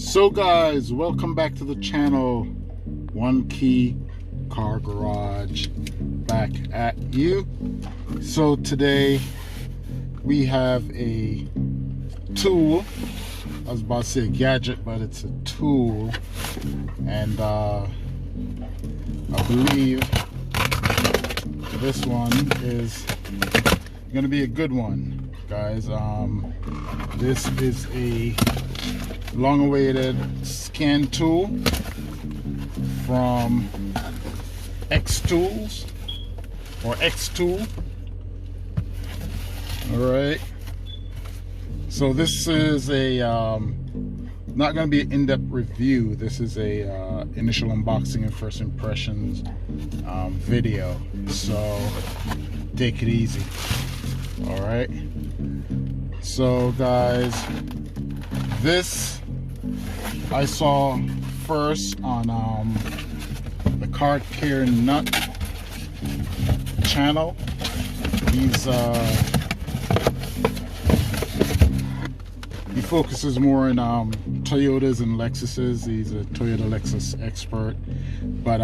So guys, welcome back to the channel. One Key Car Garage back at you. So today we have a tool. I was about to say a gadget, but it's a tool, and I believe this one is gonna be a good one, guys. This is a long-awaited scan tool from Xtools or Xtool. All right. So this is a not going to be an in-depth review. This is a initial unboxing and first impressions video. So take it easy. All right. So guys, this I saw first on the Car Care Nut channel. He focuses more on Toyotas and Lexuses. He's a Toyota Lexus expert, but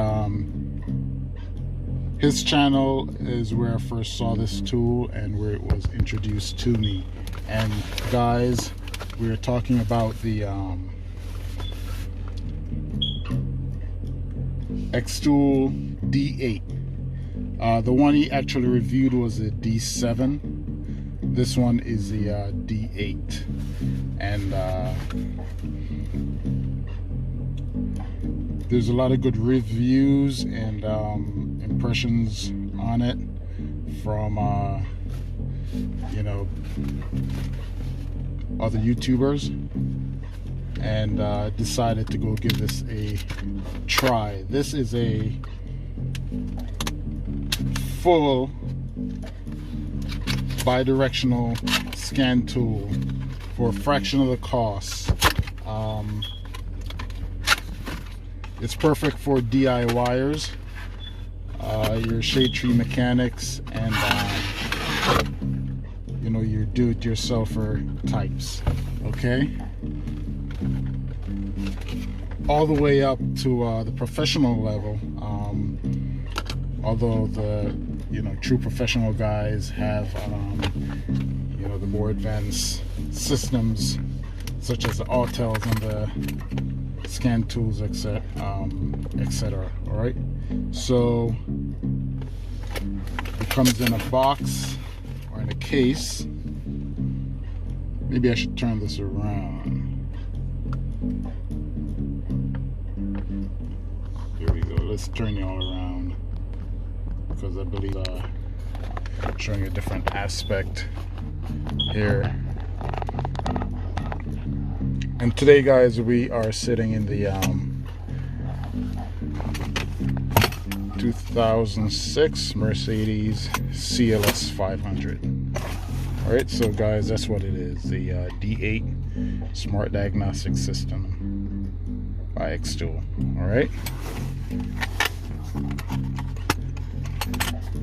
his channel is where I first saw this tool and where it was introduced to me. And guys, we were talking about the Xtool D8. The one he actually reviewed was a D7. This one is the D8, and there's a lot of good reviews and impressions on it from you know, other YouTubers, and decided to go give this a try. This is a full bidirectional scan tool for a fraction of the cost. It's perfect for DIYers, your shade tree mechanics, and you know, your do-it-yourselfer types. Okay, all the way up to the professional level. Although the true professional guys have the more advanced systems such as the Autels and the scan tools, etc. All right, so it comes in a box or in a case. Maybe I should turn this around. Here we go. Let's turn you all around, because I believe showing a different aspect here. And today, guys, we are sitting in the 2006 Mercedes CLS 500. All right, so guys, that's what it is, the D8 Smart Diagnostic System by Xtool. All right,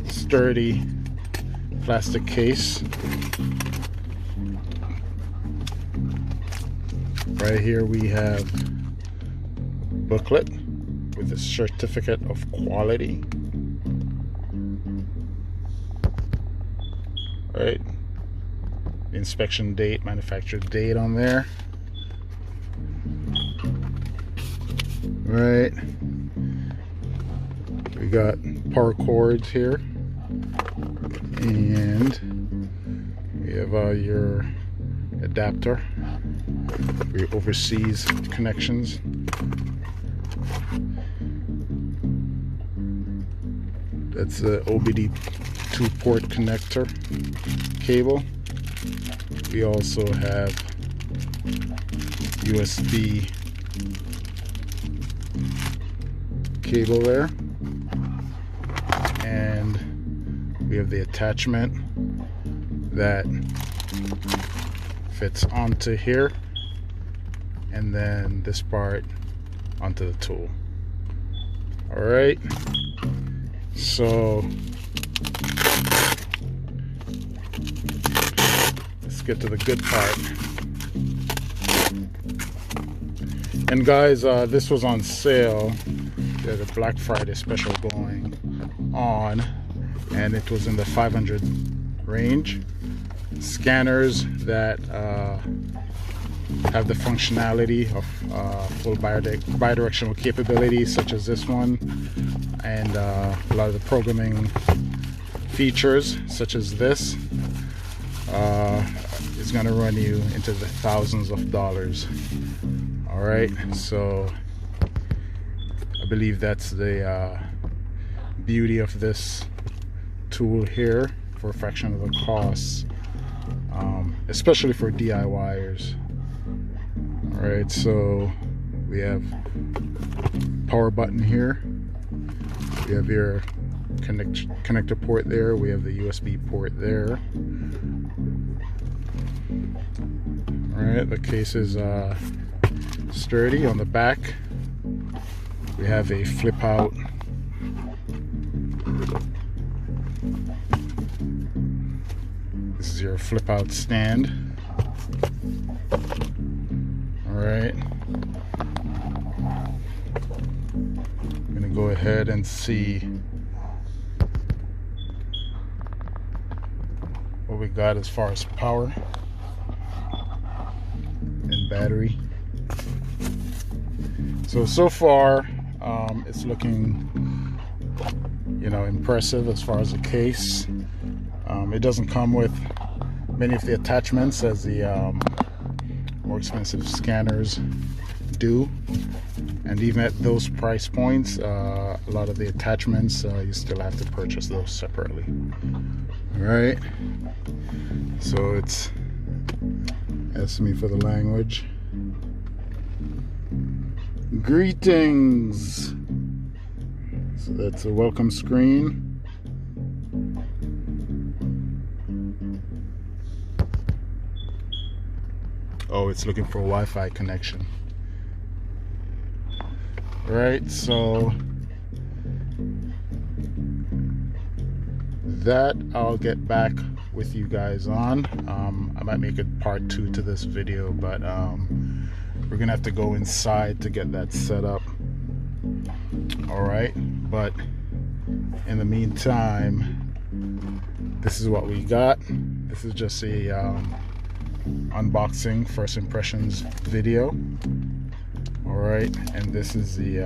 sturdy plastic case. Right here we have a booklet with a certificate of quality. Right, inspection date, manufacturer date on there. Right, we got power cords here, and we have your adapter for your overseas connections. That's the OBD 2-port connector cable. We also have USB cable there, and we have the attachment that fits onto here, and then this part onto the tool. All right, so let's get to the good part. And guys, this was on sale. There's a Black Friday special going on, and it was in the 500 range. Scanners that have the functionality of full bidirectional capabilities, such as this one, and a lot of the programming features, such as this, is going to run you into the thousands of dollars. All right, so I believe that's the beauty of this tool here, for a fraction of the cost, especially for DIYers. All right, so we have power button here. We have your connector port there. We have the USB port there. All right, the case is sturdy. On the back, we have a flip out this is your flip out stand. All right, I'm gonna go ahead and see what we got as far as power and battery. So far, it's looking, impressive as far as the case. It doesn't come with many of the attachments as the more expensive scanners do, and even at those price points, a lot of the attachments, you still have to purchase those separately. All right, so it's, ask me for the language. Greetings. So that's a welcome screen. Oh, it's looking for a Wi-Fi connection. Right, so that I'll get back with you guys on. I might make it part 2 to this video, but we're gonna have to go inside to get that set up. All right, but in the meantime, this is what we got. This is just a unboxing, first impressions video. All right, and this is the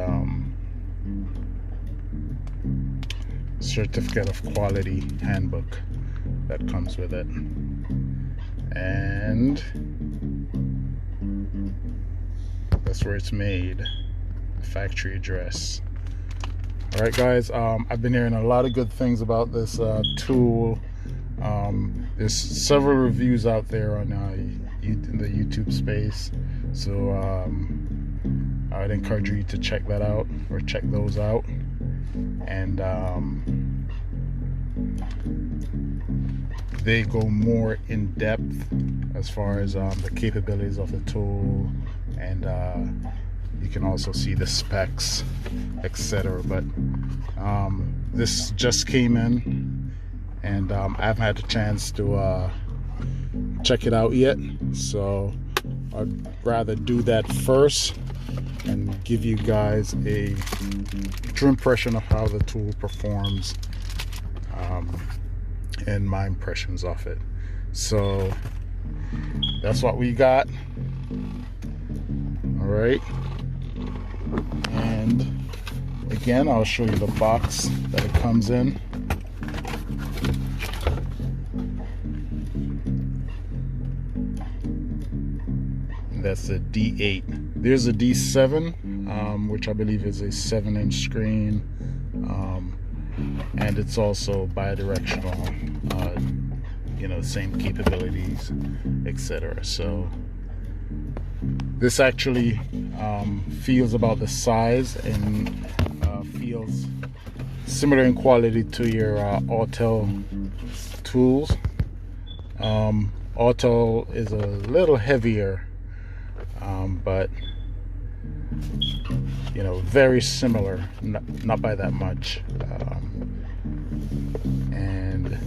certificate of quality handbook that comes with it, and that's where it's made, factory address. All right, guys, I've been hearing a lot of good things about this tool. There's several reviews out there on in the YouTube space, so I'd encourage you to check that out, or check those out. And they go more in depth as far as the capabilities of the tool, and you can also see the specs, etc. But this just came in, and I haven't had a chance to check it out yet, so I'd rather do that first and give you guys a true impression of how the tool performs, and my impressions of it. So that's what we got. All right, and again, I'll show you the box that it comes in. That's a D8. There's a D7, which I believe is a 7-inch screen, and it's also bidirectional, same capabilities, etc. So this actually feels about the size, and feels similar in quality to your Autel tools. Autel is a little heavier, but very similar, not by that much. And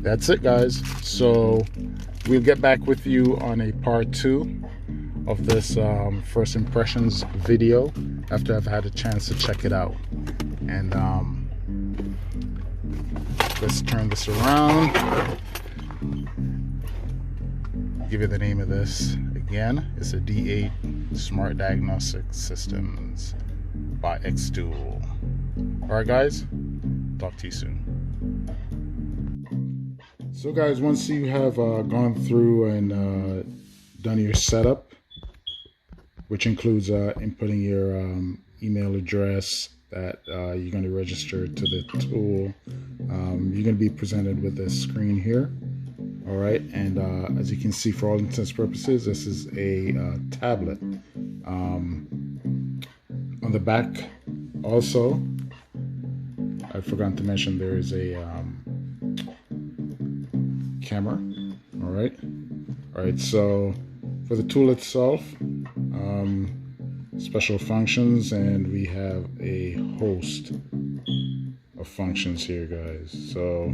that's it, guys. So we'll get back with you on a part 2 of this first impressions video after I've had a chance to check it out. And let's turn this around. Give you the name of this again. It's a D8 Smart Diagnostic Systems by Xtool. Alright guys, talk to you soon. So guys, once you have gone through and done your setup, which includes inputting your email address that you're going to register to the tool, you're going to be presented with this screen here. All right, and as you can see, for all intents and purposes, this is a tablet. On the back also, I forgot to mention there is a camera. All right, so for the tool itself, special functions, and we have a host of functions here, guys. So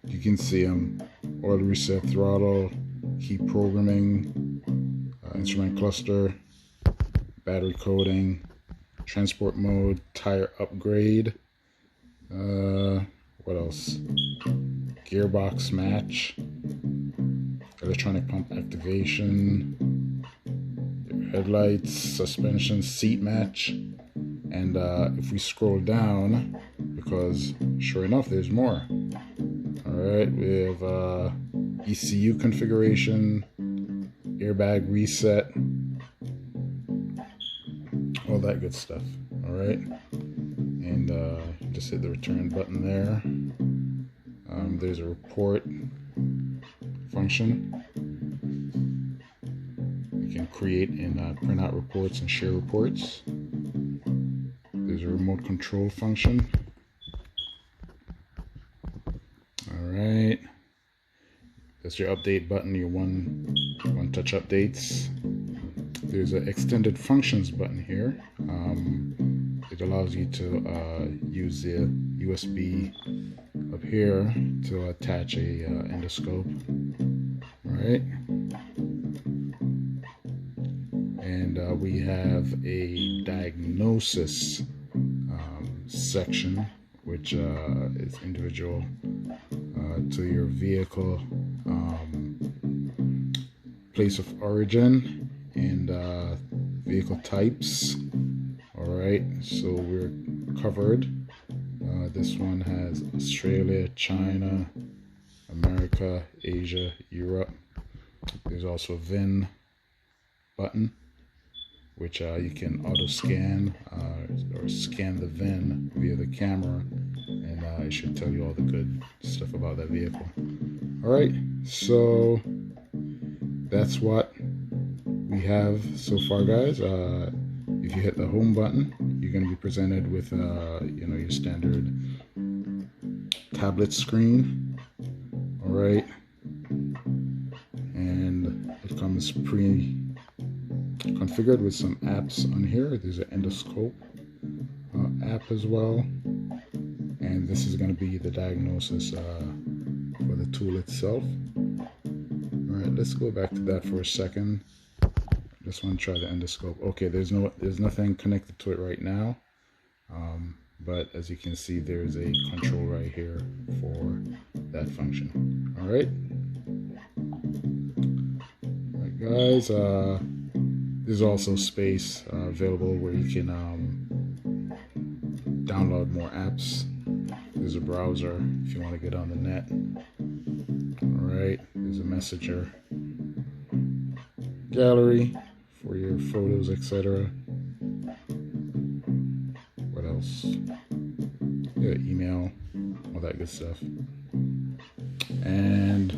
you can see them: oil reset, throttle, key programming, instrument cluster, battery coding, transport mode, tire upgrade, what else? Gearbox match, electronic pump activation, headlights, suspension, seat match. And if we scroll down, because sure enough there's more. Alright, we have ECU configuration, airbag reset, all that good stuff. Alright, and just hit the return button there. There's a report function. You can create and print out reports and share reports. There's a remote control function. Alright, that's your update button, your one touch updates. There's an extended functions button here. It allows you to use the USB up here to attach a endoscope. Alright, and we have a diagnosis section, which is individual to your vehicle place of origin and vehicle types. Alright, so we're covered. This one has Australia, China, America, Asia, Europe. There's also a VIN button, which you can auto scan or scan the VIN via the camera, and it should tell you all the good stuff about that vehicle. Alright, so that's what we have so far, guys. If you hit the home button, you're going to be presented with your standard tablet screen. Alright, and it comes pre-configured with some apps on here. There's an endoscope app as well, and this is going to be the diagnosis for the tool itself. Alright, let's go back to that for a second. Just want to try the endoscope. Okay, there's nothing connected to it right now, but as you can see, there's a control right here for that function. Alright, guys, there's also space available where you can download more apps. There's a browser if you want to get on the net. Alright, there's a messenger, gallery for your photos, etc. What else? Yeah, email, all that good stuff. And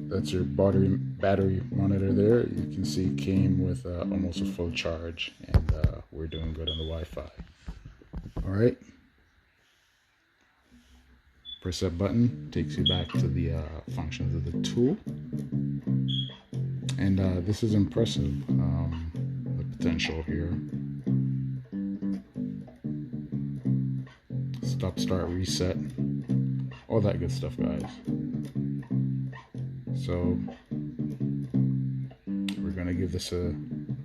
that's your battery monitor there. You can see it came with almost a full charge, and we're doing good on the Wi-Fi. Alright, press that button, takes you back to the functions of the tool. And this is impressive, the potential here. Stop, start, reset, all that good stuff, guys. So we're gonna give this a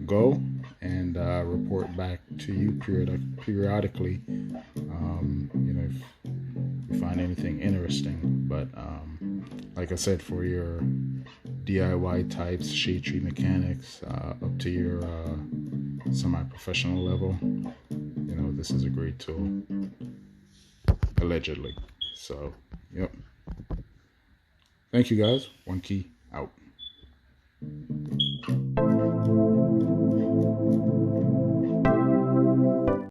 go and report back to you periodically. You know, if you find anything interesting. But like I said, for your DIY types, shade tree mechanics, up to your semi-professional level, you know, this is a great tool, allegedly. So, yep. Thank you guys. One key out.